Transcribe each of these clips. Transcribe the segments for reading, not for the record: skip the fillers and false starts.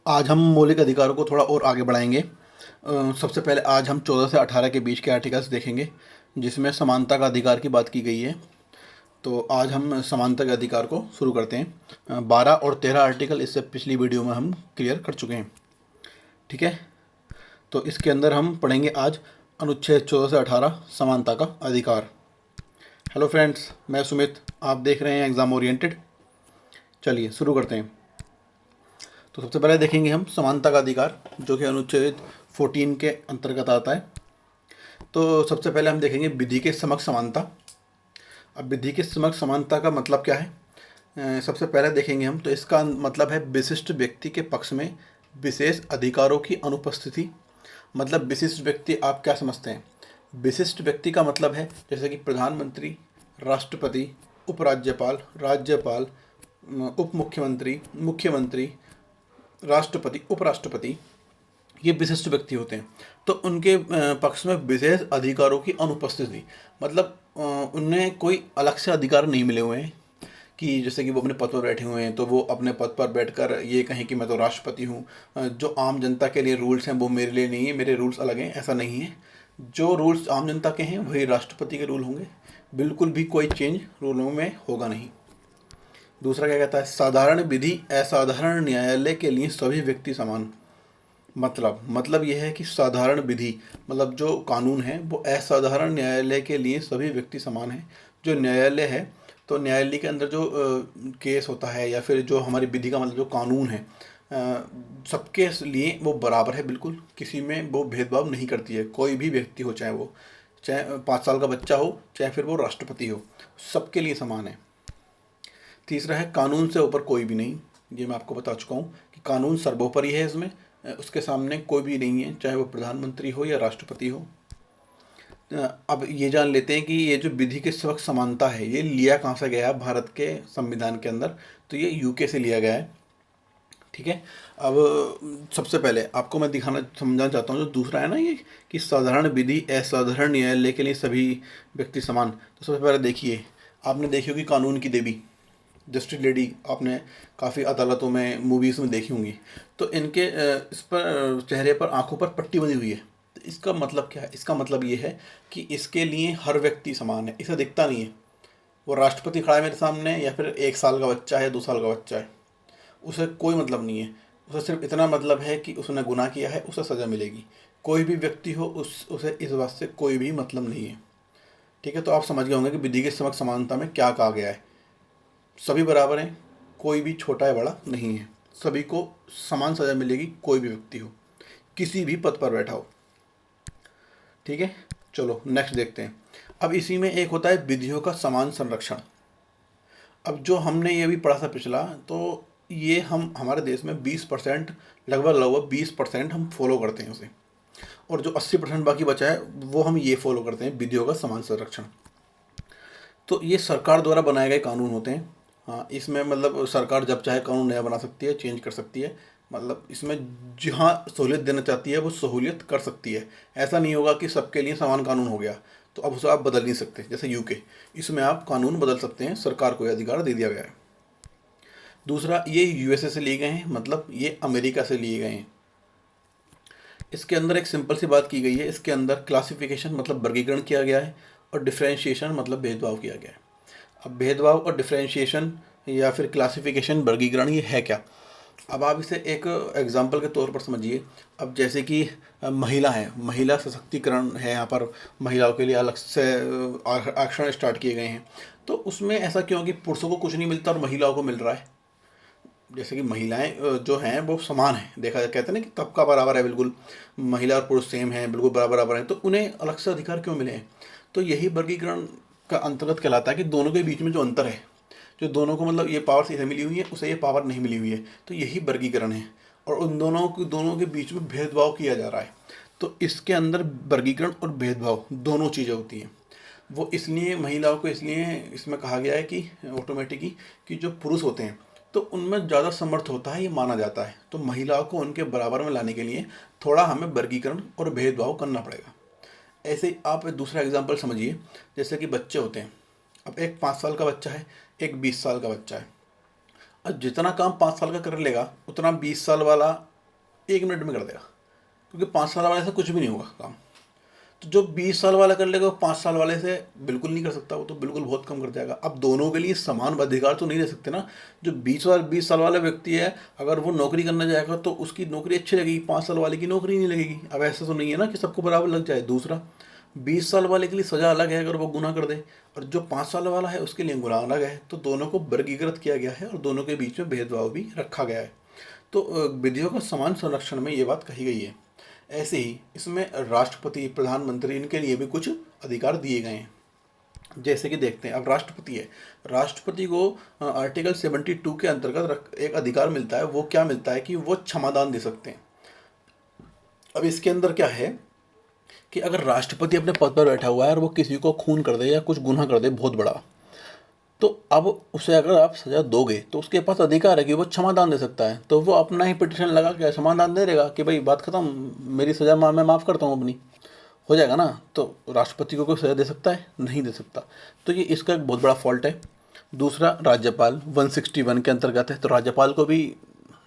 आज हम मौलिक अधिकारों को थोड़ा और आगे बढ़ाएंगे। सबसे पहले आज हम 14 से 18 के बीच के आर्टिकल्स देखेंगे जिसमें समानता का अधिकार की बात की गई है। तो आज हम समानता के अधिकार को शुरू करते हैं। 12 और 13 आर्टिकल इससे पिछली वीडियो में हम क्लियर कर चुके हैं। ठीक है, तो इसके अंदर हम पढ़ेंगे आज अनुच्छेद 14 से 18 समानता का अधिकार। हेलो फ्रेंड्स, मैं सुमित, आप देख रहे हैं एग्ज़ाम ओरिएंटेड। चलिए शुरू करते हैं। तो सबसे पहले देखेंगे हम समानता का अधिकार, जो कि अनुच्छेद 14 के अंतर्गत आता है। तो सबसे पहले हम देखेंगे विधि के समक्ष समानता। अब विधि के समक्ष समानता का मतलब क्या है, सबसे पहले देखेंगे हम। तो इसका मतलब है विशिष्ट व्यक्ति के पक्ष में विशेष अधिकारों की अनुपस्थिति। मतलब विशिष्ट व्यक्ति आप क्या समझते हैं? विशिष्ट व्यक्ति का मतलब है जैसे कि प्रधानमंत्री, राष्ट्रपति, उपराज्यपाल, राज्यपाल, उप मुख्यमंत्री, मुख्यमंत्री, राष्ट्रपति, उपराष्ट्रपति, ये विशिष्ट व्यक्ति होते हैं। तो उनके पक्ष में विशेष अधिकारों की अनुपस्थिति, मतलब उन्हें कोई अलग से अधिकार नहीं मिले हुए हैं कि जैसे कि वो अपने पद पर बैठे हुए हैं तो वो अपने पद पर बैठकर ये कहें कि मैं तो राष्ट्रपति हूँ। जो आम जनता के लिए रूल्स हैं वो मेरे लिए नहीं है, मेरे रूल्स अलग हैं, ऐसा नहीं है। जो रूल्स आम जनता के हैं वही राष्ट्रपति के रूल होंगे। बिल्कुल भी कोई चेंज रूलों में होगा नहीं। दूसरा क्या कहता है, साधारण विधि असाधारण न्यायालय के लिए सभी व्यक्ति समान। मतलब यह है कि साधारण विधि मतलब जो कानून है वो असाधारण न्यायालय के लिए सभी व्यक्ति समान है। जो न्यायालय है, तो न्यायालय के अंदर जो केस होता है या फिर जो हमारी विधि का मतलब जो कानून है, सबके लिए वो बराबर है। बिल्कुल किसी में वो भेदभाव नहीं करती है। कोई भी व्यक्ति हो, चाहे 5 साल का बच्चा हो, चाहे फिर वो राष्ट्रपति हो, सबके लिए समान है। तीसरा है कानून से ऊपर कोई भी नहीं। ये मैं आपको बता चुका हूँ कि कानून सर्वोपरि है। इसमें उसके सामने कोई भी नहीं है, चाहे वो प्रधानमंत्री हो या राष्ट्रपति हो। अब ये जान लेते हैं कि ये जो विधि के समक्ष समानता है ये लिया कहाँ से गया है भारत के संविधान के अंदर। तो ये यूके से लिया गया है। ठीक है। अब सबसे पहले आपको मैं दिखाना समझाना चाहता हूँ जो दूसरा है ना, ये कि साधारण विधि असाधारण न्यायालय के लिए सभी व्यक्ति समान। तो सबसे पहले देखिए, आपने देखी होगी कानून की देवी जस्टिस लेडी, आपने काफ़ी अदालतों में मूवीज़ में देखी होंगी। तो इनके इस पर चेहरे पर आंखों पर पट्टी बंधी हुई है। तो इसका मतलब क्या है? इसका मतलब ये है कि इसके लिए हर व्यक्ति समान है। इसे दिखता नहीं है वो राष्ट्रपति खड़ा है मेरे सामने या फिर 1 साल का बच्चा है, 2 साल का बच्चा है, उसे कोई मतलब नहीं है। उसे सिर्फ इतना मतलब है कि उसने गुनाह किया है, उसे सज़ा मिलेगी। कोई भी व्यक्ति हो, उसे इस बात से कोई भी मतलब नहीं है। ठीक है, तो आप समझ गए होंगे कि विधि के समक्ष समानता में क्या कहा गया है। सभी बराबर हैं, कोई भी छोटा या बड़ा नहीं है। सभी को समान सज़ा मिलेगी, कोई भी व्यक्ति हो, किसी भी पद पर बैठा हो। ठीक है, चलो नेक्स्ट देखते हैं। अब इसी में एक होता है विधियों का समान संरक्षण। अब जो हमने ये भी पढ़ा था पिछला, तो ये हम हमारे देश में 20%, लगभग लगभग 20% हम फॉलो करते हैं उसे, और जो 80% बाकी बचा है वो हम ये फॉलो करते हैं, विधियों का समान संरक्षण। तो ये सरकार द्वारा बनाए गए कानून होते हैं। हाँ, इसमें मतलब सरकार जब चाहे कानून नया बना सकती है, चेंज कर सकती है। मतलब इसमें जहाँ सहूलियत देना चाहती है वो सहूलियत कर सकती है। ऐसा नहीं होगा कि सबके लिए समान कानून हो गया तो अब उसे आप बदल नहीं सकते। जैसे यूके, इसमें आप कानून बदल सकते हैं, सरकार को यह अधिकार दे दिया गया है। दूसरा, ये यूएसए से लिए गए हैं, मतलब ये अमेरिका से लिए गए हैं। इसके अंदर एक सिंपल सी बात की गई है, इसके अंदर क्लासिफिकेशन मतलब वर्गीकरण किया गया है, और डिफ्रेंशिएशन मतलब भेदभाव किया गया है। अब भेदभाव और डिफ्रेंशिएशन या फिर क्लासिफिकेशन, वर्गीकरण, ये है क्या? अब आप इसे एक एग्जाम्पल के तौर पर समझिए। अब जैसे कि महिला है, महिला सशक्तिकरण है, यहाँ पर महिलाओं के लिए अलग से आरक्षण स्टार्ट किए गए हैं। तो उसमें ऐसा क्यों कि पुरुषों को कुछ नहीं मिलता और महिलाओं को मिल रहा है? जैसे कि महिलाएं जो हैं वो समान हैं, देखा जाए, कहते हैं ना कि तबका बराबर है, बिल्कुल महिला और पुरुष सेम हैं, बिल्कुल बराबर बराबर हैं, तो उन्हें अलग से अधिकार क्यों मिले हैं? तो यही वर्गीकरण का अंतर्गत कहलाता है कि दोनों के बीच में जो अंतर है, जो दोनों को मतलब ये पावर इसे मिली हुई है, उसे ये पावर नहीं मिली हुई है, तो यही वर्गीकरण है। और उन दोनों के बीच में भेदभाव किया जा रहा है। तो इसके अंदर वर्गीकरण और भेदभाव दोनों चीज़ें होती हैं। वो इसलिए महिलाओं को इसलिए इसमें कहा गया है कि ऑटोमेटिकली कि जो पुरुष होते हैं तो उनमें ज़्यादा समर्थ होता है, ये माना जाता है। तो महिलाओं को उनके बराबर में लाने के लिए थोड़ा हमें वर्गीकरण और भेदभाव करना पड़ेगा। ऐसे ही आप दूसरा एग्जाम्पल समझिए, जैसे कि बच्चे होते हैं। अब एक 5 साल का बच्चा है, एक 20 साल का बच्चा है। अब जितना काम 5 साल का कर लेगा उतना 20 साल वाला 1 मिनट में कर देगा, क्योंकि 5 साल वाले से कुछ भी नहीं होगा काम। तो जो 20 साल वाला कर लेगा वो 5 साल वाले से बिल्कुल नहीं कर सकता, वो तो बिल्कुल बहुत कम कर जाएगा। अब दोनों के लिए समान अधिकार तो नहीं दे सकते ना। जो 20 साल वाला व्यक्ति है, अगर वो नौकरी करने जाएगा तो उसकी नौकरी अच्छी लगेगी, 5 साल वाले की नौकरी नहीं लगेगी। अब ऐसा तो नहीं है ना कि सबको बराबर लग जाए। दूसरा, 20 साल वाले के लिए सज़ा अलग है अगर वो गुनाह कर दे, और जो 5 साल वाला है उसके लिए गुनाह अलग है। तो दोनों को वर्गीकृत किया गया है और दोनों के बीच में भेदभाव भी रखा गया है। तो विधियों का समान संरक्षण में ये बात कही गई है। ऐसे ही इसमें राष्ट्रपति, प्रधानमंत्री, इनके लिए भी कुछ अधिकार दिए गए हैं। जैसे कि देखते हैं, अब राष्ट्रपति है, राष्ट्रपति को आर्टिकल 72 के अंतर्गत एक अधिकार मिलता है। वो क्या मिलता है कि वो क्षमादान दे सकते हैं। अब इसके अंदर क्या है कि अगर राष्ट्रपति अपने पद पर बैठा हुआ है और वो किसी को खून कर दे या कुछ गुनाह कर दे बहुत बड़ा, तो अब उसे अगर आप सज़ा दोगे तो उसके पास अधिकार है कि वो क्षमादान दे सकता है। तो वो अपना ही पिटिशन लगा के क्षमादान दे देगा कि भाई बात खत्म, मेरी सज़ा मैं माफ़ करता हूँ अपनी, हो जाएगा ना। तो राष्ट्रपति को कोई सज़ा दे सकता है? नहीं दे सकता। तो ये इसका एक बहुत बड़ा फॉल्ट है। दूसरा, राज्यपाल 161 के अंतर्गत है, तो राज्यपाल को भी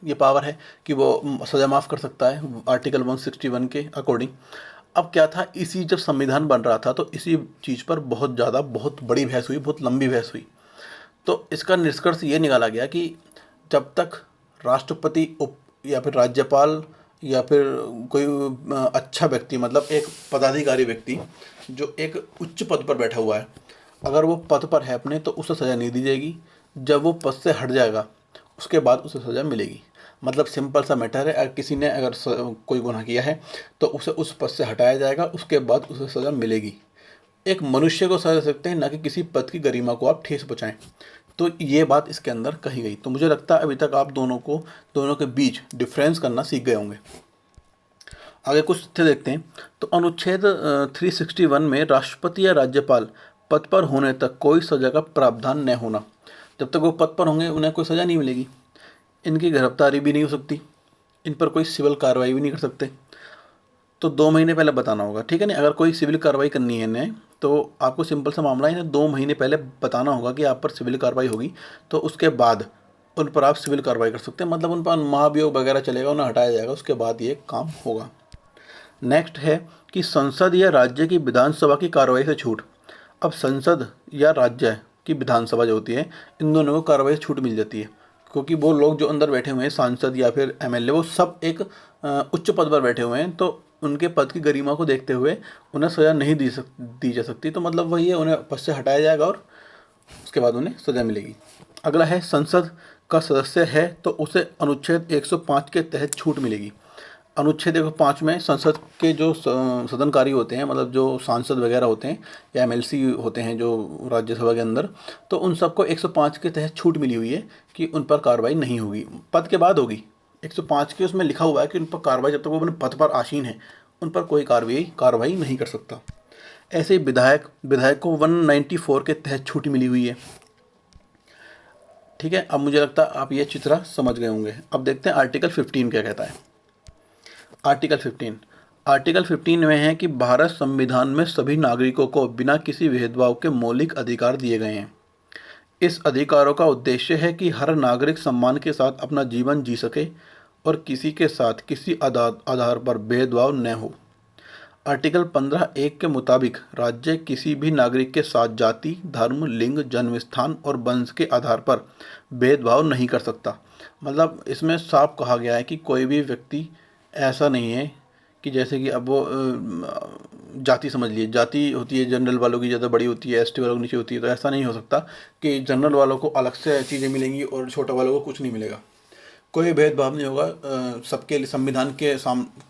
ये पावर है कि वो सज़ा माफ़ कर सकता है आर्टिकल 161 के अकॉर्डिंग। अब क्या था, इसी जब संविधान बन रहा था तो इसी चीज़ पर बहुत ज़्यादा, बहुत बड़ी बहस हुई, बहुत लंबी बहस हुई। तो इसका निष्कर्ष ये निकाला गया कि जब तक राष्ट्रपति उप या फिर राज्यपाल या फिर कोई अच्छा व्यक्ति, मतलब एक पदाधिकारी व्यक्ति जो एक उच्च पद पर बैठा हुआ है, अगर वो पद पर है अपने, तो उसे सज़ा नहीं दी जाएगी। जब वो पद से हट जाएगा उसके बाद उसे सज़ा मिलेगी। मतलब सिंपल सा मैटर है, अगर किसी ने अगर कोई गुनाह किया है तो उसे उस पद से हटाया जाएगा, उसके बाद उसे सज़ा मिलेगी। एक मनुष्य को सजा दे सकते हैं, ना कि किसी पद की गरिमा को आप ठेस पहुँचाएं। तो ये बात इसके अंदर कही गई। तो मुझे लगता है अभी तक आप दोनों के बीच डिफरेंस करना सीख गए होंगे। आगे कुछ तथ्य देखते हैं। तो अनुच्छेद 361 में राष्ट्रपति या राज्यपाल पद पर होने तक कोई सजा का प्रावधान न होना। जब तक वो पद पर होंगे उन्हें कोई सजा नहीं मिलेगी। इनकी गिरफ्तारी भी नहीं हो सकती, इन पर कोई सिविल कार्रवाई भी नहीं कर सकते। तो 2 महीने पहले बताना होगा, ठीक है ना। अगर कोई सिविल कार्रवाई करनी है इन्हें, तो आपको सिंपल सा मामला है, इन्हें 2 महीने पहले बताना होगा कि आप पर सिविल कार्रवाई होगी। तो उसके बाद उन पर आप सिविल कार्रवाई कर सकते हैं, मतलब उन पर महाभियोग वगैरह चलेगा, उन्हें हटाया जाएगा, उसके बाद ये काम होगा। नेक्स्ट है कि संसद या राज्य की विधानसभा की कार्रवाई से छूट। अब संसद या राज्य की विधानसभा जो होती है, इन दोनों को कार्रवाई से छूट मिल जाती है, क्योंकि वो लोग जो अंदर बैठे हुए हैं, सांसद या फिर एमएलए, वो सब एक उच्च पद पर बैठे हुए हैं। तो उनके पद की गरिमा को देखते हुए उन्हें सज़ा नहीं दी जा सकती। तो मतलब वही है, उन्हें पद से हटाया जाएगा और उसके बाद उन्हें सज़ा मिलेगी। अगला है, संसद का सदस्य है तो उसे अनुच्छेद 105 के तहत छूट मिलेगी। अनुच्छेद 105 में संसद के जो सदन कार्य होते हैं, मतलब जो सांसद वगैरह होते हैं या एमएलसी होते हैं जो राज्यसभा के अंदर, तो उन सबको 105 के तहत छूट मिली हुई है कि उन पर कार्रवाई नहीं होगी, पद के बाद होगी। 105 के उसमें लिखा हुआ है कि उन पर कार्रवाई, जब तक वो अपने पद पर आसीन है उन पर कोई कार्रवाई नहीं कर सकता। ऐसे ही विधायक को 194 के तहत छूट मिली हुई है। ठीक है, अब मुझे लगता है आप ये अच्छी तरह समझ गए होंगे। अब देखते हैं आर्टिकल 15 क्या कहता है। आर्टिकल 15 में है कि भारत संविधान में सभी नागरिकों को बिना किसी भेदभाव के मौलिक अधिकार दिए गए हैं। इस अधिकारों का उद्देश्य है कि हर नागरिक सम्मान के साथ अपना जीवन जी सके और किसी के साथ किसी आधार पर भेदभाव न हो। आर्टिकल 15(1) के मुताबिक राज्य किसी भी नागरिक के साथ जाति, धर्म, लिंग, जन्म स्थान और वंश के आधार पर भेदभाव नहीं कर सकता। मतलब इसमें साफ कहा गया है कि कोई भी व्यक्ति ऐसा नहीं है कि जैसे कि अब वो जाति समझ लिए, जाति होती है जनरल वालों की ज़्यादा बड़ी होती है, एसटी वालों की नीचे होती है। तो ऐसा नहीं हो सकता कि जनरल वालों को अलग से चीज़ें मिलेंगी और छोटा वालों को कुछ नहीं मिलेगा। कोई भेदभाव नहीं होगा। सबके लिए संविधान के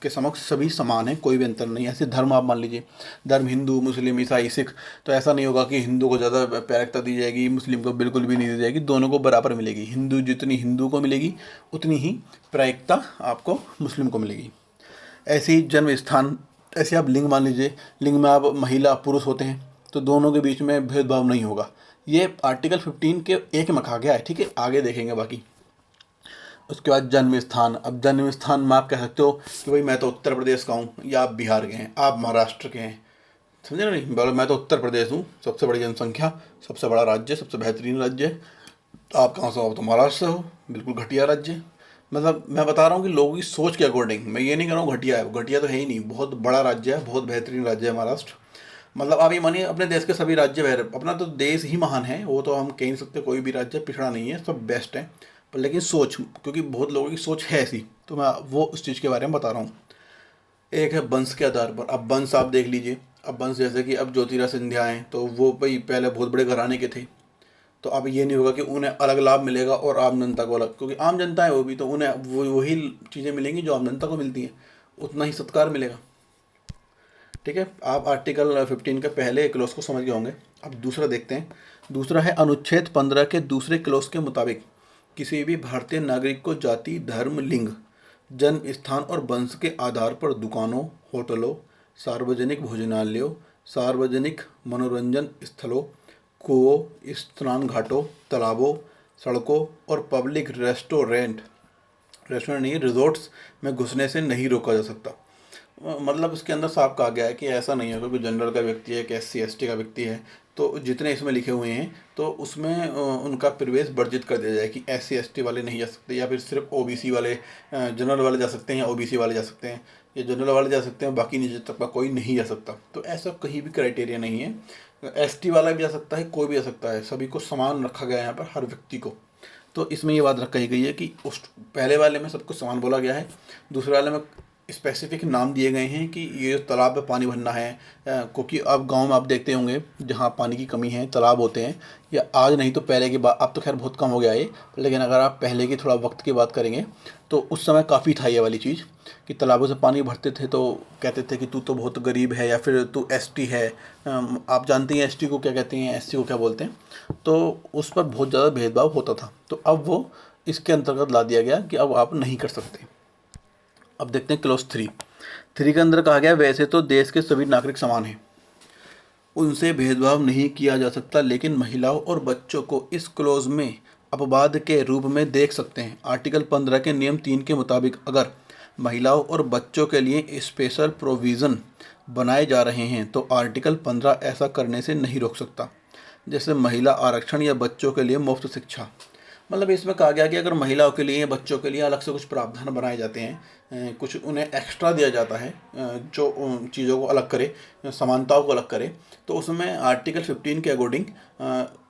समक्ष सभी समान हैं, कोई भी अंतर नहीं है। ऐसे धर्म आप मान लीजिए, धर्म हिंदू, मुस्लिम, ईसाई, सिख, तो ऐसा नहीं होगा कि हिंदू को ज़्यादा प्राथमिकता दी जाएगी, मुस्लिम को बिल्कुल भी नहीं दी जाएगी। दोनों को बराबर मिलेगी। हिंदू जितनी हिंदू को मिलेगी उतनी ही प्राथमिकता आपको मुस्लिम को मिलेगी। ऐसे ही जन्म स्थान, ऐसे आप लिंग मान लीजिए, लिंग में आप महिला पुरुष होते हैं तो दोनों के बीच में भेदभाव नहीं होगा। ये आर्टिकल 15 के 1 में कहा गया है। ठीक है, आगे देखेंगे बाकी। उसके बाद जन्म स्थान। अब जन्म स्थान में आप कह सकते हो कि भाई मैं तो उत्तर प्रदेश का हूँ, या आप बिहार के हैं, आप महाराष्ट्र के हैं, समझे ना। नहीं बोलो मैं तो उत्तर प्रदेश हूँ, सबसे बड़ी जनसंख्या, सबसे बड़ा राज्य, सबसे बेहतरीन राज्य। आप कहाँ से हो? आप तो महाराष्ट्र से हो, बिल्कुल घटिया राज्य। मतलब मैं बता रहा हूँ कि लोगों की सोच के अकॉर्डिंग, मैं ये नहीं कह रहा हूँ घटिया है, घटिया तो है ही नहीं, बहुत बड़ा राज्य है, बहुत बेहतरीन राज्य है महाराष्ट्र। मतलब आप ये मानिए अपने देश के सभी राज्य अपना तो देश ही महान है, वो तो हम कह नहीं सकते, कोई भी राज्य पिछड़ा नहीं है, सब बेस्ट है। पर लेकिन सोच, क्योंकि बहुत लोगों की सोच है ऐसी, तो मैं वो उस चीज़ के बारे में बता रहा हूँ। एक है वंश के आधार पर। अब वंश आप देख लीजिए, अब वंश जैसे कि अब ज्योतिराज सिंधिया हैं, तो वो भाई पहले बहुत बड़े घराने के थे। तो अब ये नहीं होगा कि उन्हें अलग लाभ मिलेगा और आम जनता को अलग, क्योंकि आम जनता है वो भी, तो उन्हें वही चीज़ें मिलेंगी जो आम जनता को मिलती हैं, उतना ही सत्कार मिलेगा। ठीक है, आप आर्टिकल 15 के पहले क्लोज को समझ गए होंगे। अब दूसरा देखते हैं। दूसरा है अनुच्छेद 15 के दूसरे क्लोज के मुताबिक किसी भी भारतीय नागरिक को जाति, धर्म, लिंग, जन्म स्थान और वंश के आधार पर दुकानों, होटलों, सार्वजनिक भोजनालयों, सार्वजनिक मनोरंजन स्थलों, कुओं, स्नान घाटों, तालाबों, सड़कों और पब्लिक रेस्टोरेंट नहीं, रिजॉर्ट्स में घुसने से नहीं रोका जा सकता। मतलब इसके अंदर साफ कहा गया है कि ऐसा नहीं होगा कि जनरल का व्यक्ति है, कि SC ST का व्यक्ति है, तो जितने इसमें लिखे हुए हैं तो उसमें उनका प्रवेश वर्जित कर दिया जाए कि SC ST वाले नहीं जा सकते, या फिर सिर्फ OBC वाले, जनरल वाले जा सकते हैं, या OBC वाले जा सकते हैं, या जनरल वाले जा सकते हैं, बाकी निजी तबका कोई नहीं जा सकता। तो ऐसा कहीं भी क्राइटेरिया नहीं है। ST वाला भी जा सकता है, कोई भी जा सकता है, सभी को समान रखा गया है यहाँ पर, हर व्यक्ति को। तो इसमें ये बात कही गई है कि उस पहले वाले में सब कुछ समान बोला गया है, दूसरे वाले में स्पेसिफिक नाम दिए गए हैं कि ये जो तालाब में पानी भरना है, क्योंकि अब गांव में आप देखते होंगे जहाँ पानी की कमी है, तालाब होते हैं, या आज नहीं तो पहले की बात, अब तो खैर बहुत कम हो गया ये, लेकिन अगर आप पहले की थोड़ा वक्त की बात करेंगे तो उस समय काफ़ी था ये वाली चीज़ कि तालाबों से पानी भरते थे तो कहते थे कि तू तो बहुत गरीब है, या फिर तू ST है। आप जानते हैं ST को क्या कहते हैं, SC को क्या बोलते हैं, तो उस पर बहुत ज़्यादा भेदभाव होता था। तो अब वो इसके अंतर्गत ला दिया गया कि अब आप नहीं कर सकते। अब देखते हैं क्लोज 3 के अंदर कहा गया वैसे तो देश के सभी नागरिक समान हैं, उनसे भेदभाव नहीं किया जा सकता, लेकिन महिलाओं और बच्चों को इस क्लोज में अपवाद के रूप में देख सकते हैं। आर्टिकल 15 के नियम 3 के मुताबिक अगर महिलाओं और बच्चों के लिए स्पेशल प्रोविज़न बनाए जा रहे हैं तो आर्टिकल 15 ऐसा करने से नहीं रोक सकता, जैसे महिला आरक्षण या बच्चों के लिए मुफ्त शिक्षा। मतलब इसमें कहा गया कि अगर महिलाओं के लिए, बच्चों के लिए अलग से कुछ प्रावधान बनाए जाते हैं, कुछ उन्हें एक्स्ट्रा दिया जाता है, जो चीज़ों को अलग करे, समानताओं को अलग करे, तो उसमें आर्टिकल 15 के अकॉर्डिंग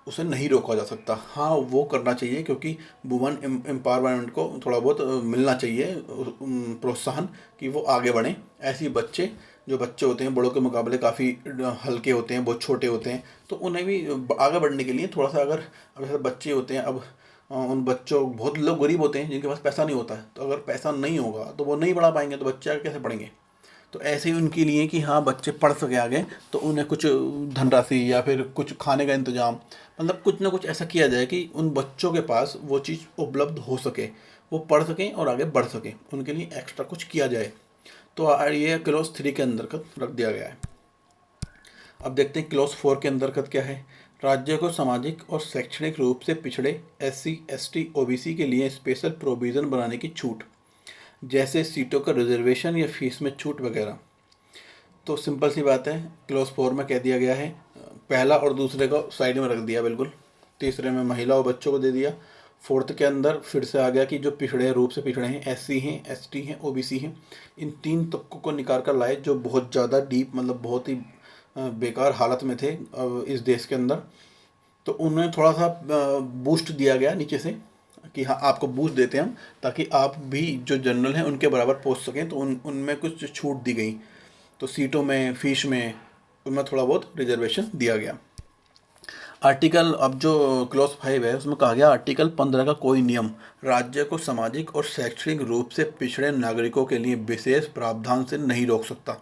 उसे नहीं रोका जा सकता। हाँ, वो करना चाहिए, क्योंकि वुमन एम्पावरमेंट को थोड़ा बहुत मिलना चाहिए प्रोत्साहन, कि वो आगे बढ़ें। ऐसे ही बच्चे, जो बच्चे होते हैं बड़ों के मुकाबले काफ़ी हल्के होते हैं, बहुत छोटे होते हैं, तो उन्हें भी आगे बढ़ने के लिए थोड़ा सा, अगर अब जैसे बच्चे होते हैं, अब उन बच्चों, बहुत लोग गरीब होते हैं जिनके पास पैसा नहीं होता है, तो अगर पैसा नहीं होगा तो वो नहीं पढ़ा पाएंगे, तो बच्चे आगे कैसे पढ़ेंगे। तो ऐसे ही उनके लिए कि हाँ बच्चे पढ़ सके आगे, तो उन्हें कुछ धनराशि या फिर कुछ खाने का इंतजाम, मतलब कुछ ना कुछ ऐसा किया जाए कि उन बच्चों के पास वो चीज़ उपलब्ध हो सके, वो पढ़ सकें और आगे बढ़ सकें, उनके लिए एक्स्ट्रा कुछ किया जाए। तो ये क्लोज 3 के अंतर्गत रख दिया गया है। अब देखते हैं क्लोज 4 के अंतर्गत क्या है। राज्य को सामाजिक और शैक्षणिक रूप से पिछड़े SC ST OBC के लिए स्पेशल प्रोविज़न बनाने की छूट, जैसे सीटों का रिजर्वेशन या फीस में छूट वगैरह। तो सिंपल सी बात है, क्लोज 4 में कह दिया गया है, पहला और दूसरे को साइड में रख दिया बिल्कुल, तीसरे में महिला और बच्चों को दे दिया, फोर्थ के अंदर फिर से आ गया कि जो पिछड़े रूप से पिछड़े हैं, SC हैं, ST हैं, OBC हैं, इन 3 तबकों को निकाल कर लाए जो बहुत ज़्यादा डीप, मतलब बहुत ही बेकार हालत में थे इस देश के अंदर। तो उन्हें थोड़ा सा बूस्ट दिया गया नीचे से, कि हाँ आपको बूस्ट देते हैं हम, ताकि आप भी जो जनरल हैं उनके बराबर पहुंच सकें, तो उनमें कुछ छूट दी गई। तो सीटों में, फीस में, उनमें थोड़ा बहुत रिजर्वेशन दिया गया। आर्टिकल, अब जो क्लोज 5 है उसमें कहा गया आर्टिकल 15 का कोई नियम राज्य को सामाजिक और शैक्षणिक रूप से पिछड़े नागरिकों के लिए विशेष प्रावधान से नहीं रोक सकता।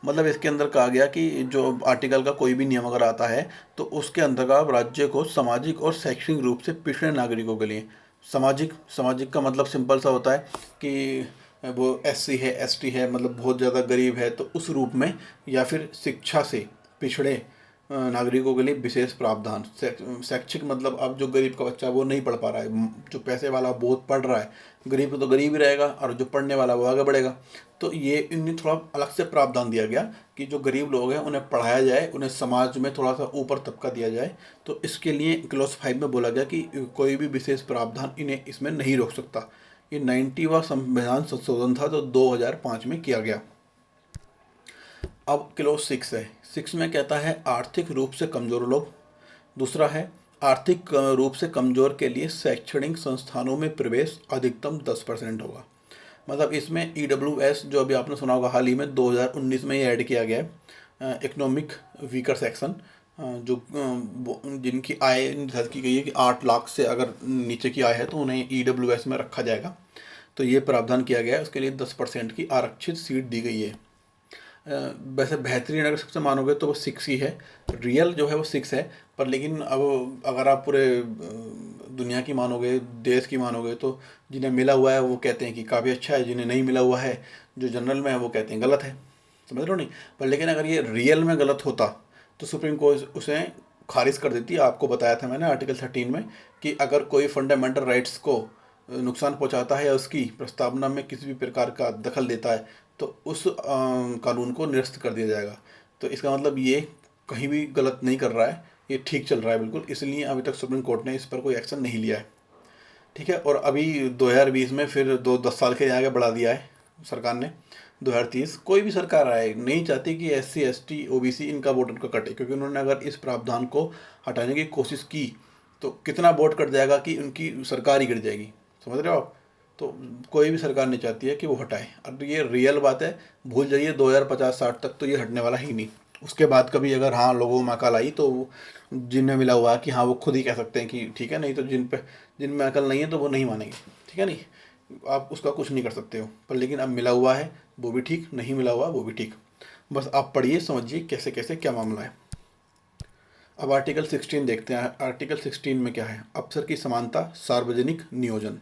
मतलब इसके अंदर कहा गया कि जो आर्टिकल का कोई भी नियम अगर आता है तो उसके अंतर्गत राज्य को सामाजिक और शैक्षणिक रूप से पिछड़े नागरिकों के लिए, सामाजिक सामाजिक का मतलब सिंपल सा होता है कि वो SC है, ST है, मतलब बहुत ज़्यादा गरीब है, तो उस रूप में, या फिर शिक्षा से पिछड़े नागरिकों के लिए विशेष प्रावधान। शैक्षिक मतलब अब जो गरीब का बच्चा वो नहीं पढ़ पा रहा है, जो पैसे वाला बहुत पढ़ रहा है, गरीब तो गरीब ही रहेगा और जो पढ़ने वाला वो आगे बढ़ेगा। तो ये इन्हें थोड़ा अलग से प्रावधान दिया गया कि जो गरीब लोग हैं उन्हें पढ़ाया जाए, उन्हें समाज में थोड़ा सा ऊपर तबका दिया जाए। तो इसके लिए क्लोज 5 में बोला गया कि कोई भी विशेष प्रावधान इन्हें इसमें नहीं रोक सकता, ये 90वां संविधान संशोधन था जो 2005 में किया गया। अब क्लोज 6 है। 6 में कहता है आर्थिक रूप से कमजोर लोग। दूसरा है आर्थिक रूप से कमजोर के लिए शैक्षणिक संस्थानों में प्रवेश अधिकतम 10% होगा। मतलब इसमें EWS जो अभी आपने सुना होगा, हाल ही में 2019 में ये ऐड किया गया है, इकोनॉमिक वीकर सेक्शन, जो जिनकी आय निर्धारित की गई है कि 8 लाख से अगर नीचे की आय है तो उन्हें EWS में रखा जाएगा। तो ये प्रावधान किया गया है, उसके लिए 10% की आरक्षित सीट दी गई है। वैसे बेहतरीन अगर सबसे मानोगे तो वो 6 ही है, रियल जो है वो 6 है। पर लेकिन अब अगर आप पूरे दुनिया की मानोगे, देश की मानोगे, तो जिन्हें मिला हुआ है वो कहते हैं कि काफ़ी अच्छा है, जिन्हें नहीं मिला हुआ है जो जनरल में है वो कहते हैं गलत है। समझ रहे हो नहीं? पर लेकिन अगर ये रियल में गलत होता तो सुप्रीम कोर्ट उसे खारिज कर देती। आपको बताया था मैंने आर्टिकल 13 में कि अगर कोई फंडामेंटल राइट्स को नुकसान पहुंचाता है या उसकी प्रस्तावना में किसी भी प्रकार का दखल देता है तो उस कानून को निरस्त कर दिया जाएगा। तो इसका मतलब ये कहीं भी गलत नहीं कर रहा है, ये ठीक चल रहा है बिल्कुल, इसलिए अभी तक सुप्रीम कोर्ट ने इस पर कोई एक्शन नहीं लिया है। ठीक है। और अभी 2020 में फिर 10 साल के आगे बढ़ा दिया है सरकार ने। 2030 कोई भी सरकार आए नहीं चाहती कि SC ST OBC इनका वोट उनका कटे, क्योंकि उन्होंने अगर इस प्रावधान को हटाने की कोशिश की तो कितना वोट कट जाएगा कि उनकी सरकार ही गिर जाएगी। समझ रहे हो आप? तो कोई भी सरकार नहीं चाहती है कि वो हटाए। अब ये रियल बात है, भूल जाइए 2050-60 तक तो ये हटने वाला ही नहीं। उसके बाद कभी अगर हाँ लोगों में अकल आई तो जिनमें मिला हुआ है कि हाँ वो खुद ही कह सकते हैं कि ठीक है, नहीं तो जिनमें अकल नहीं है तो वो नहीं मानेंगे। ठीक है, नहीं आप उसका कुछ नहीं कर सकते हो। पर लेकिन अब मिला हुआ है वो भी ठीक, नहीं मिला हुआ वो भी ठीक। बस आप पढ़िए, समझिए कैसे कैसे क्या मामला है। अब आर्टिकल 16 देखते हैं। आर्टिकल 16 में क्या है? अफसर की समानता, सार्वजनिक नियोजन।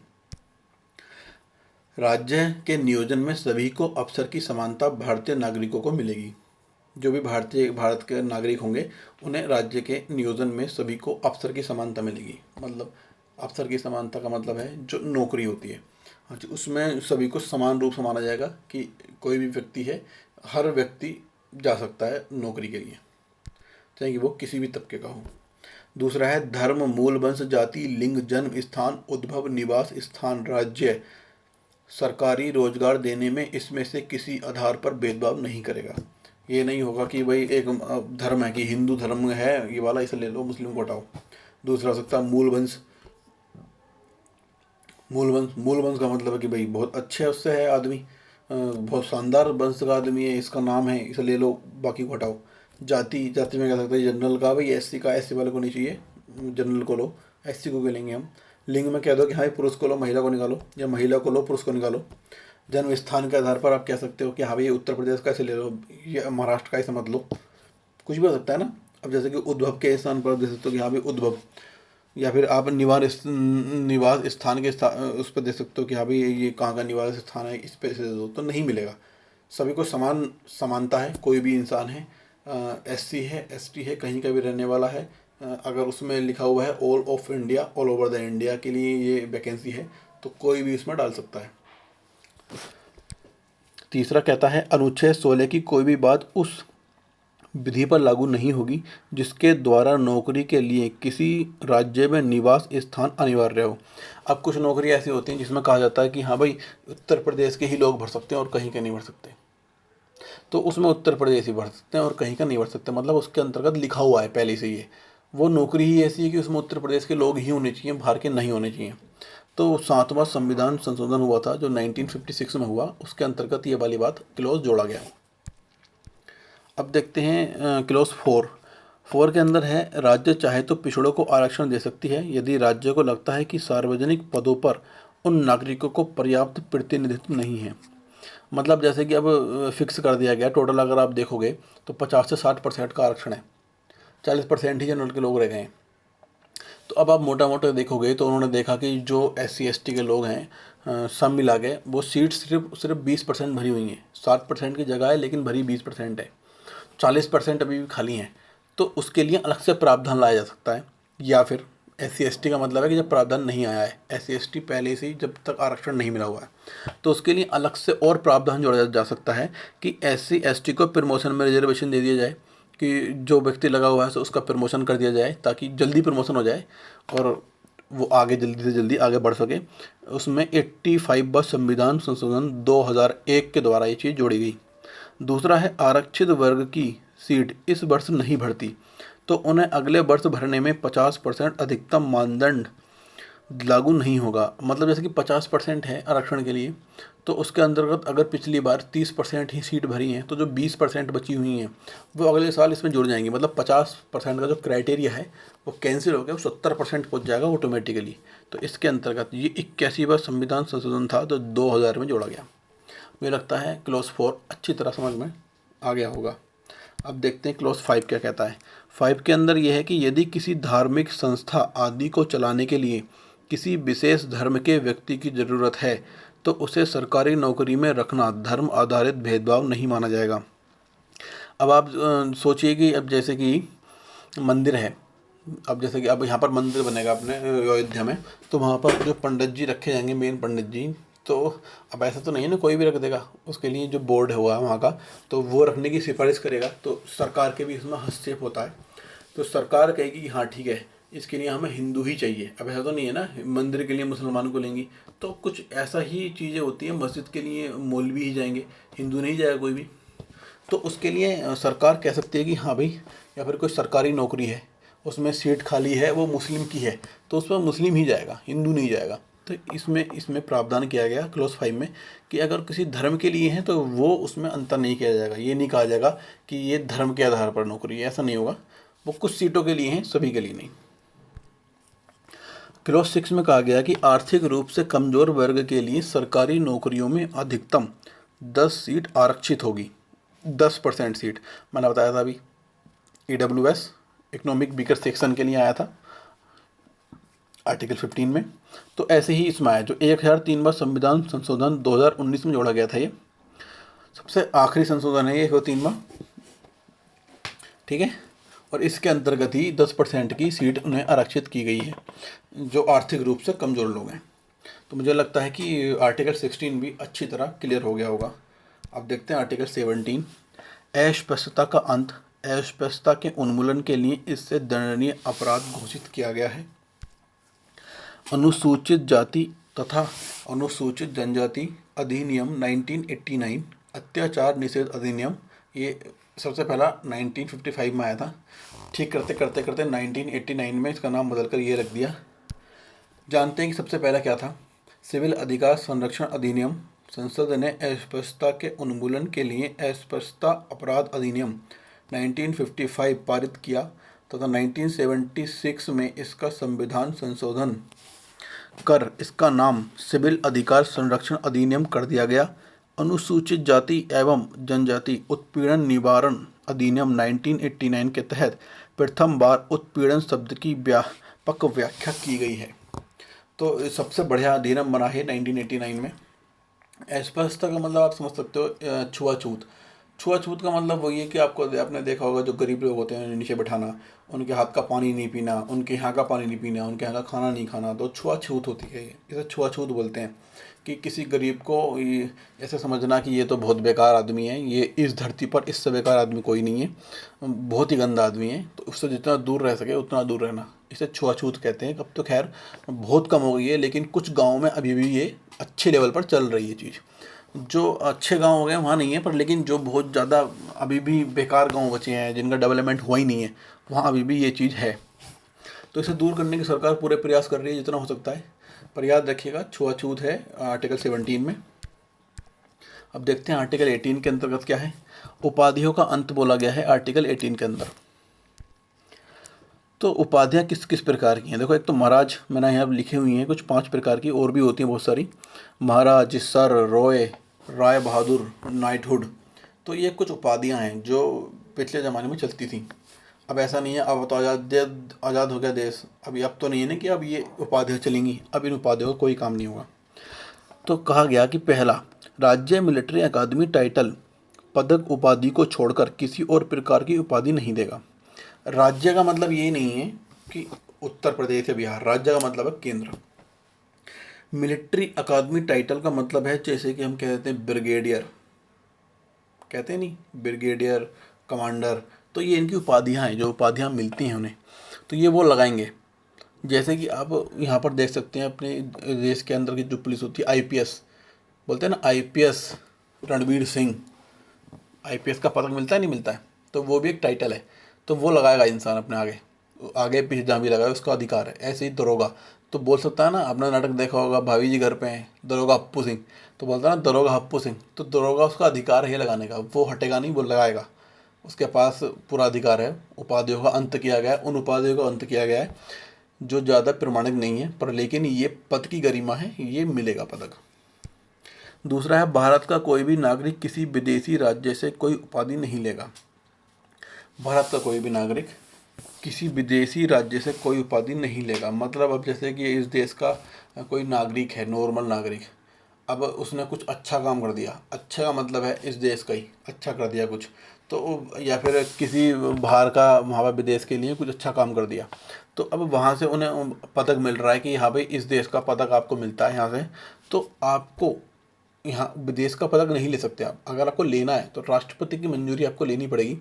राज्य के नियोजन में सभी को अफसर की समानता भारतीय नागरिकों को मिलेगी। जो भी भारत के नागरिक होंगे उन्हें राज्य के नियोजन में सभी को अफसर की समानता मिलेगी। मतलब अफसर की समानता का मतलब है जो नौकरी होती है, हाँ जी, उसमें सभी को समान रूप से माना जाएगा कि कोई भी व्यक्ति है, हर व्यक्ति जा सकता है नौकरी के लिए, चाहे कि वो किसी भी तबके का हो। दूसरा है धर्म, मूल वंश, जाति, लिंग, जन्म स्थान, उद्भव, निवास स्थान, राज्य सरकारी रोजगार देने में इसमें से किसी आधार पर भेदभाव नहीं करेगा। ये नहीं होगा कि भाई एक धर्म है कि हिंदू धर्म है ये वाला इसे ले लो, मुस्लिम को हटाओ। दूसरा हो सकता है मूल वंश। मूल वंश का मतलब है कि भाई बहुत अच्छे उससे है आदमी, बहुत शानदार वंश का आदमी है, इसका नाम है, इसे ले लो, बाकी को हटाओ। जाति में कह सकते हैं जनरल का, भाई SC का SC वाले को नहीं चाहिए, जनरल को लो, SC को लेंगे हम। लिंग में कह दो कि हाँ पुरुष को लो, महिला को निकालो, या महिला को लो, पुरुष को निकालो। जन्म स्थान के आधार पर आप कह सकते हो कि हाँ भाई उत्तर प्रदेश का इसे ले लो, या महाराष्ट्र का इसे मत लो, कुछ भी हो सकता है ना। अब जैसे कि उद्भव के स्थान पर दे सकते हो कि हाँ भाई उद्भव, या फिर आप निवास स्थान के उस पर दे सकते हो कि हाँ भाई ये कहाँ का निवास स्थान है, इस पे से दो, तो नहीं मिलेगा। सभी को समानता है। कोई भी इंसान है, SC है, ST है, कहीं का भी रहने वाला है, अगर उसमें लिखा हुआ है all of India, all over the India के लिए ये वैकेंसी है, तो कोई भी इसमें डाल सकता है। तीसरा कहता है अनुच्छेद 16 की कोई भी बात उस विधि पर लागू नहीं होगी जिसके द्वारा नौकरी के लिए किसी राज्य में निवास स्थान अनिवार्य हो। अब कुछ नौकरी ऐसी होती हैं जिसमें कहा जाता है कि हाँ भाई उत्तर प्रदेश के ही लोग भर सकते हैं और कहीं के नहीं भर सकते, तो उसमें उत्तर प्रदेश ही भर सकते हैं और कहीं का नहीं भर सकते। मतलब उसके अंतर्गत लिखा हुआ है पहले से ये, वो नौकरी ही ऐसी है कि उसमें उत्तर प्रदेश के लोग ही होने चाहिए, बाहर के नहीं होने चाहिए। तो 7वां संविधान संशोधन हुआ था जो 1956 में हुआ, उसके अंतर्गत ये वाली बात क्लोज जोड़ा गया। अब देखते हैं क्लोज 4 के अंदर है राज्य चाहे तो पिछड़ों को आरक्षण दे सकती है यदि राज्य को लगता है कि सार्वजनिक पदों पर उन नागरिकों को पर्याप्त प्रतिनिधित्व नहीं है। मतलब जैसे कि अब फिक्स कर दिया गया, टोटल अगर आप देखोगे तो 50 से 60% का आरक्षण है, 40% ही जनरल के लोग रह गए हैं। तो अब आप मोटा मोटा देखोगे तो उन्होंने देखा कि जो SC ST के लोग हैं सब मिला के वो सीट सिर्फ 20% भरी हुई हैं। 60% की जगह है लेकिन भरी 20% है, 40% अभी भी खाली हैं। तो उसके लिए अलग से प्रावधान लाया जा सकता है। या फिर SC ST का मतलब है कि जब प्रावधान नहीं आया है, SC ST पहले से ही जब तक आरक्षण नहीं मिला हुआ है तो उसके लिए अलग से और प्रावधान जोड़ा जा सकता है कि SC ST को प्रमोशन में रिजर्वेशन दे दिया जाए, कि जो व्यक्ति लगा हुआ है तो उसका प्रमोशन कर दिया जाए ताकि जल्दी प्रमोशन हो जाए और वो आगे जल्दी से जल्दी आगे बढ़ सके। उसमें 85वां संविधान संशोधन 2001 के द्वारा ये चीज़ जोड़ी गई। दूसरा है आरक्षित वर्ग की सीट इस वर्ष नहीं भरती तो उन्हें अगले वर्ष भरने में 50% अधिकतम मानदंड लागू नहीं होगा। मतलब जैसे कि 50% है आरक्षण के लिए, तो उसके अंतर्गत अगर पिछली बार 30% ही सीट भरी हैं तो जो 20% बची हुई हैं वो अगले साल इसमें जुड़ जाएंगी। मतलब 50% का जो क्राइटेरिया है वो कैंसिल हो गया, वो 70% पहुँच जाएगा ऑटोमेटिकली। तो इसके अंतर्गत ये 81वां संविधान संशोधन था जो 2000 में जोड़ा गया। मुझे लगता है क्लॉज 4 अच्छी तरह समझ में आ गया होगा। अब देखते हैं क्लॉज 5 क्या कहता है। 5 के अंदर यह है कि यदि किसी धार्मिक संस्था आदि को चलाने के लिए किसी विशेष धर्म के व्यक्ति की ज़रूरत है तो उसे सरकारी नौकरी में रखना धर्म आधारित भेदभाव नहीं माना जाएगा। अब आप सोचिए कि अब जैसे कि मंदिर है, अब जैसे कि अब यहाँ पर मंदिर बनेगा अपने अयोध्या में, तो वहाँ पर जो पंडित जी रखे जाएंगे, मेन पंडित जी, तो अब ऐसा तो नहीं है ना कोई भी रख देगा, उसके लिए जो बोर्ड हुआ वहाँ का तो वो रखने की सिफारिश करेगा। तो सरकार के भी इसमें हस्तक्षेप होता है। तो सरकार कहेगी कि हाँ ठीक है, इसके लिए हमें हिंदू ही चाहिए। अब ऐसा तो नहीं है ना मंदिर के लिए मुसलमान को लेंगी, तो कुछ ऐसा ही चीज़ें होती हैं। मस्जिद के लिए मौलवी ही जाएंगे, हिंदू नहीं जाएगा कोई भी। तो उसके लिए सरकार कह सकती है कि हाँ भाई, या फिर कोई सरकारी नौकरी है उसमें सीट खाली है, वो मुस्लिम की है, तो उसमें मुस्लिम ही जाएगा, हिंदू नहीं जाएगा। तो इसमें प्रावधान किया गया क्लॉज 5 में कि अगर किसी धर्म के लिए है तो वो उसमें अंतर नहीं किया जाएगा। ये नहीं कहा जाएगा कि ये धर्म के आधार पर नौकरी है, ऐसा नहीं होगा। वो कुछ सीटों के लिए हैं, सभी के लिए नहीं। क्लॉज 6 में कहा गया कि आर्थिक रूप से कमजोर वर्ग के लिए सरकारी नौकरियों में अधिकतम 10 सीट आरक्षित होगी। 10% सीट मैंने बताया था अभी, EWS इकोनॉमिक वीकर सेक्शन के लिए आया था आर्टिकल 15 में। तो ऐसे ही इसमें आया जो 1003वां संविधान संशोधन 2019 में जोड़ा गया था। ये सबसे आखिरी संशोधन है ये 103वां, ठीक है। और इसके अंतर्गत ही 10% की सीट उन्हें आरक्षित की गई है जो आर्थिक रूप से कमज़ोर लोग हैं। तो मुझे लगता है कि आर्टिकल 16 भी अच्छी तरह क्लियर हो गया होगा। अब देखते हैं आर्टिकल 17, अस्पृश्यता का अंत। अस्पृश्यता के उन्मूलन के लिए इससे दंडनीय अपराध घोषित किया गया है। अनुसूचित जाति तथा अनुसूचित जनजाति अधिनियम 1989, अत्याचार निषेध अधिनियम, ये सबसे पहला 1955 में आया था। ठीक करते करते करते 1989 में इसका नाम बदलकर ये रख दिया। जानते हैं कि सबसे पहला क्या था? सिविल अधिकार संरक्षण अधिनियम। संसद ने अस्पृश्यता के उन्मूलन के लिए अस्पृश्यता अपराध अधिनियम 1955 पारित किया तथा 1976 में इसका संविधान संशोधन कर इसका नाम सिविल अधिकार संरक्षण अधिनियम कर दिया गया। अनुसूचित जाति एवं जनजाति उत्पीड़न निवारण अधिनियम 1989 के तहत प्रथम बार उत्पीड़न शब्द की व्यापक व्याख्या की गई है। तो सबसे बढ़िया अधिनियम बना है 1989 में। अस्पृश्यता का मतलब आप समझ सकते हो छुआछूत। छुआछूत का मतलब वही है कि आपने देखा होगा जो गरीब लोग होते हैं नीचे बैठाना, उनके हाथ का पानी नहीं पीना, उनके यहाँ का पानी नहीं पीना, उनके यहाँ का खाना नहीं खाना, तो छुआछूत होती है। इसे छुआछूत बोलते हैं कि किसी गरीब को ऐसे समझना कि ये तो बहुत बेकार आदमी है, ये इस धरती पर इससे बेकार आदमी कोई नहीं है, बहुत ही गंदा आदमी है, तो उससे जितना दूर रह सके उतना दूर रहना, इसे छुआछूत कहते हैं। अब तो खैर बहुत कम हो गई है, लेकिन कुछ गाँव में अभी भी ये अच्छे लेवल पर चल रही है चीज़। जो अच्छे गांव हो गए वहाँ नहीं है, पर लेकिन जो बहुत ज़्यादा अभी भी बेकार गांव बचे हैं जिनका डेवलपमेंट हुआ ही नहीं है, वहाँ अभी भी ये चीज़ है। तो इसे दूर करने की सरकार पूरे प्रयास कर रही है जितना हो सकता है। पर याद रखिएगा छुआछूत है आर्टिकल 17 में। अब देखते हैं आर्टिकल 18 के अंतर्गत क्या है। उपाधियों का अंत बोला गया है आर्टिकल 18 के अंदर। तो उपाधियाँ किस किस प्रकार की हैं? देखो, एक तो महाराज मैंने यहाँ लिखी हुई हैं कुछ 5 प्रकार की, और भी होती हैं बहुत सारी। महाराज, सर, रॉय, राय बहादुर, नाइटहुड। तो ये कुछ उपाधियाँ हैं जो पिछले ज़माने में चलती थी। अब ऐसा नहीं है, अब तो आज़ाद हो गया देश, अब तो नहीं है ना कि अब ये उपाधियाँ चलेंगी। अब इन उपाधियों का कोई काम नहीं होगा। तो कहा गया कि पहला, राज्य मिलिट्री अकादमी टाइटल पदक उपाधि को छोड़कर किसी और प्रकार की उपाधि नहीं देगा। राज्य का मतलब ये नहीं है कि उत्तर प्रदेश या बिहार, राज्य का मतलब है केंद्र। मिलिट्री अकादमी टाइटल का मतलब है जैसे कि हम कहते हैं ब्रिगेडियर, कहते हैं नहीं, ब्रिगेडियर, कमांडर, तो ये इनकी उपाधियां हैं, जो उपाधियां मिलती हैं उन्हें, तो ये वो लगाएंगे। जैसे कि आप यहाँ पर देख सकते हैं अपने देश के अंदर की जो पुलिस होती है, आईपीएस बोलते हैं ना, आईपीएस रणवीर सिंह, आईपीएस का पदक मिलता है नहीं मिलता है, तो वो भी एक टाइटल है। तो वो लगाएगा इंसान अपने आगे, आगे पीछे जहाँ भी लगाए उसका अधिकार है। ऐसे ही दरोगा तो बोल सकता है ना, आपने नाटक देखा होगा भाभी जी घर पे हैं, दरोगा हप्पू सिंह, तो बोलता है ना दरोगा हप्पू सिंह, तो दरोगा उसका अधिकार है लगाने का, वो हटेगा नहीं, वो लगाएगा, उसके पास पूरा अधिकार है। उपाधियों का अंत किया गया है, उन उपाधियों का अंत किया गया है जो ज़्यादा प्रमाणिक नहीं है, पर लेकिन ये पद की गरिमा है, ये मिलेगा पदक। दूसरा है, भारत का कोई भी नागरिक किसी विदेशी राज्य से कोई उपाधि नहीं लेगा। भारत का कोई भी नागरिक किसी विदेशी राज्य से कोई उपाधि नहीं लेगा। मतलब अब जैसे कि इस देश का कोई नागरिक है, नॉर्मल नागरिक, अब उसने कुछ अच्छा काम कर दिया, अच्छा का मतलब है इस देश का ही अच्छा कर दिया कुछ, तो या फिर किसी बाहर का, वहाँ पर विदेश के लिए कुछ अच्छा काम कर दिया, तो अब वहाँ से उन्हें पदक मिल रहा है कि हाँ भाई इस देश का पदक आपको मिलता है यहाँ से, तो आपको यहाँ विदेश का पदक नहीं ले सकते आप। अगर आपको लेना है तो राष्ट्रपति की मंजूरी आपको लेनी पड़ेगी।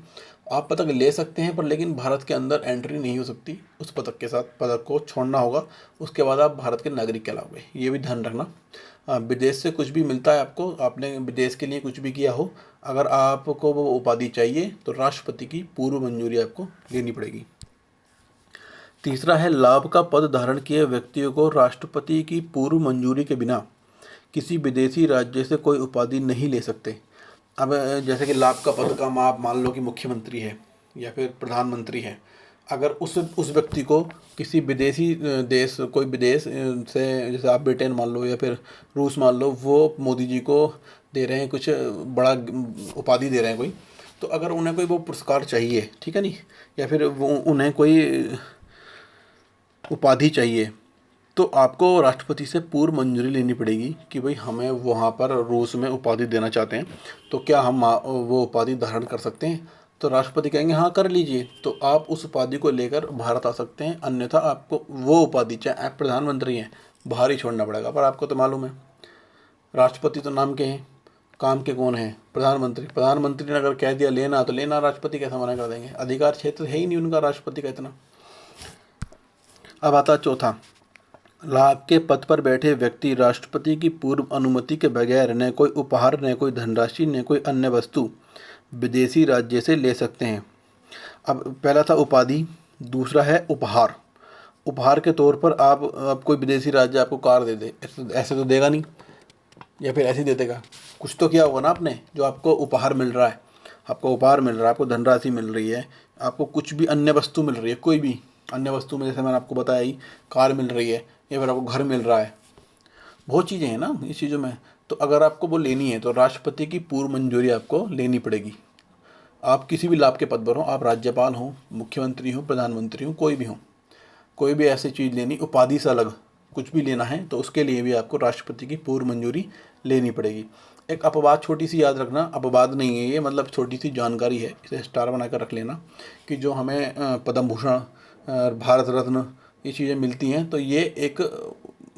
आप पदक ले सकते हैं, पर लेकिन भारत के अंदर एंट्री नहीं हो सकती उस पदक के साथ, पदक को छोड़ना होगा, उसके बाद आप भारत के नागरिक कहलाओगे, ये भी ध्यान रखना। विदेश से कुछ भी मिलता है आपको, आपने विदेश के लिए कुछ भी किया हो, अगर आपको वो उपाधि चाहिए तो राष्ट्रपति की पूर्व मंजूरी आपको लेनी पड़ेगी। तीसरा है, लाभ का पद धारण किए व्यक्तियों को राष्ट्रपति की पूर्व मंजूरी के बिना किसी विदेशी राज्य से कोई उपाधि नहीं ले सकते। अब जैसे कि लाभ का पद का आप मान लो कि मुख्यमंत्री है या फिर प्रधानमंत्री है, अगर उस व्यक्ति को किसी विदेशी देश, कोई विदेश से, जैसे आप ब्रिटेन मान लो या फिर रूस मान लो, वो मोदी जी को दे रहे हैं कुछ बड़ा उपाधि दे रहे हैं कोई, तो अगर उन्हें कोई वो पुरस्कार चाहिए, ठीक है नहीं, या फिर वो उन्हें कोई उपाधि चाहिए, तो आपको राष्ट्रपति से पूर्व मंजूरी लेनी पड़ेगी कि भाई हमें वहाँ पर रूस में उपाधि देना चाहते हैं, तो क्या हम वो उपाधि धारण कर सकते हैं। तो राष्ट्रपति कहेंगे हाँ कर लीजिए, तो आप उस उपाधि को लेकर भारत आ सकते हैं, अन्यथा आपको वो उपाधि, चाहे आप प्रधानमंत्री हैं, बाहर ही छोड़ना पड़ेगा। पर आपको तो मालूम है राष्ट्रपति तो नाम के हैं, काम के कौन है, प्रधानमंत्री। प्रधानमंत्री ने अगर कह दिया लेना तो लेना, राष्ट्रपति कैसे मना कर देंगे, अधिकार क्षेत्र है ही नहीं उनका राष्ट्रपति का इतना। अब आता चौथा, लाभ के पद पर बैठे व्यक्ति राष्ट्रपति की पूर्व अनुमति के बगैर न कोई उपहार, न कोई धनराशि, न कोई अन्य वस्तु विदेशी राज्य से ले सकते हैं। अब पहला था उपाधि, दूसरा है उपहार। उपहार के तौर पर आप कोई विदेशी राज्य आपको कार दे दे, ऐसे तो देगा नहीं, या फिर ऐसे ही दे देगा, कुछ तो किया होगा ना आपने, जो आपको उपहार मिल रहा है। आपको उपहार मिल रहा है, आपको धनराशि मिल रही है, आपको कुछ भी अन्य वस्तु मिल रही है, कोई भी अन्य वस्तु में जैसे मैंने आपको बताया ही, कार मिल रही है या फिर आपको घर मिल रहा है, बहुत चीज़ें हैं ना इस चीज़ों में। तो अगर आपको वो लेनी है तो राष्ट्रपति की पूर्व मंजूरी आपको लेनी पड़ेगी। आप किसी भी लाभ के पद पर हो, आप राज्यपाल हों, मुख्यमंत्री हों, प्रधानमंत्री हों, कोई भी हों, कोई भी ऐसी चीज़ लेनी, उपाधि से अलग कुछ भी लेना है, तो उसके लिए भी आपको राष्ट्रपति की पूर्व मंजूरी लेनी पड़ेगी। एक अपवाद छोटी सी याद रखना, अपवाद नहीं है ये, मतलब छोटी सी जानकारी है, इसे स्टार बनाकर रख लेना, कि जो हमें पद्म भूषण, भारत रत्न, ये चीज़ें मिलती हैं, तो ये एक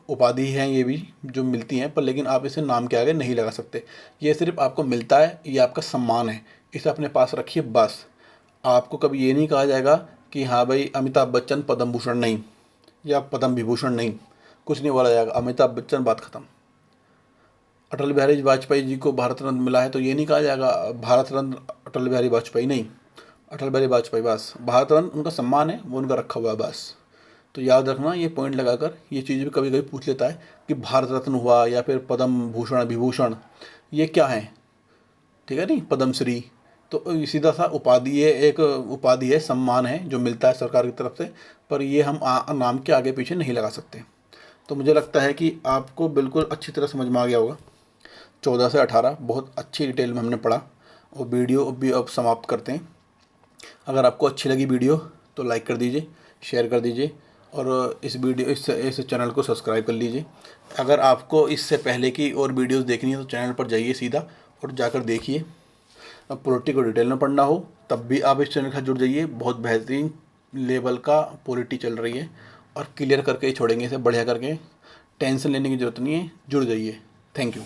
उपाधि हैं ये भी जो मिलती हैं, पर लेकिन आप इसे नाम के आगे नहीं लगा सकते। ये सिर्फ आपको मिलता है, ये आपका सम्मान है, इसे अपने पास रखिए बस। आपको कभी ये नहीं कहा जाएगा कि हाँ भाई अमिताभ बच्चन पद्म भूषण नहीं, या पद्म विभूषण नहीं, कुछ नहीं बोला जाएगा, अमिताभ बच्चन, बात खत्म। अटल बिहारी वाजपेयी जी को भारत रत्न मिला है, तो ये नहीं कहा जाएगा भारत रत्न अटल बिहारी वाजपेयी नहीं, अटल बिहारी वाजपेयी बस। भारत रत्न उनका सम्मान है, वो उनका रखा हुआ है बस। तो याद रखना, ये पॉइंट लगाकर, ये चीज़ भी कभी कभी पूछ लेता है कि भारत रत्न हुआ या फिर पद्म भूषण विभूषण, ये क्या है, ठीक है नहीं, पद्मश्री, तो सीधा सा उपाधि है, एक उपाधि है, सम्मान है जो मिलता है सरकार की तरफ से, पर ये हम नाम के आगे पीछे नहीं लगा सकते। तो मुझे लगता है कि आपको बिल्कुल अच्छी तरह समझ में आ गया होगा। 14 से 18 बहुत अच्छी डिटेल में हमने पढ़ा, और वीडियो भी अब समाप्त करते हैं। अगर आपको अच्छी लगी वीडियो तो लाइक कर दीजिए, शेयर कर दीजिए, और इस चैनल को सब्सक्राइब कर लीजिए। अगर आपको इससे पहले की और वीडियोस देखनी है तो चैनल पर जाइए सीधा और जाकर देखिए। अब पॉलिटी को डिटेल में पढ़ना हो तब भी आप इस चैनल के साथ जुड़ जाइए, बहुत बेहतरीन लेवल का पॉलिटी चल रही है, और क्लियर करके ही छोड़ेंगे इसे, बढ़िया करके, टेंशन लेने की ज़रूरत नहीं है, जुड़ जाइए। Thank you.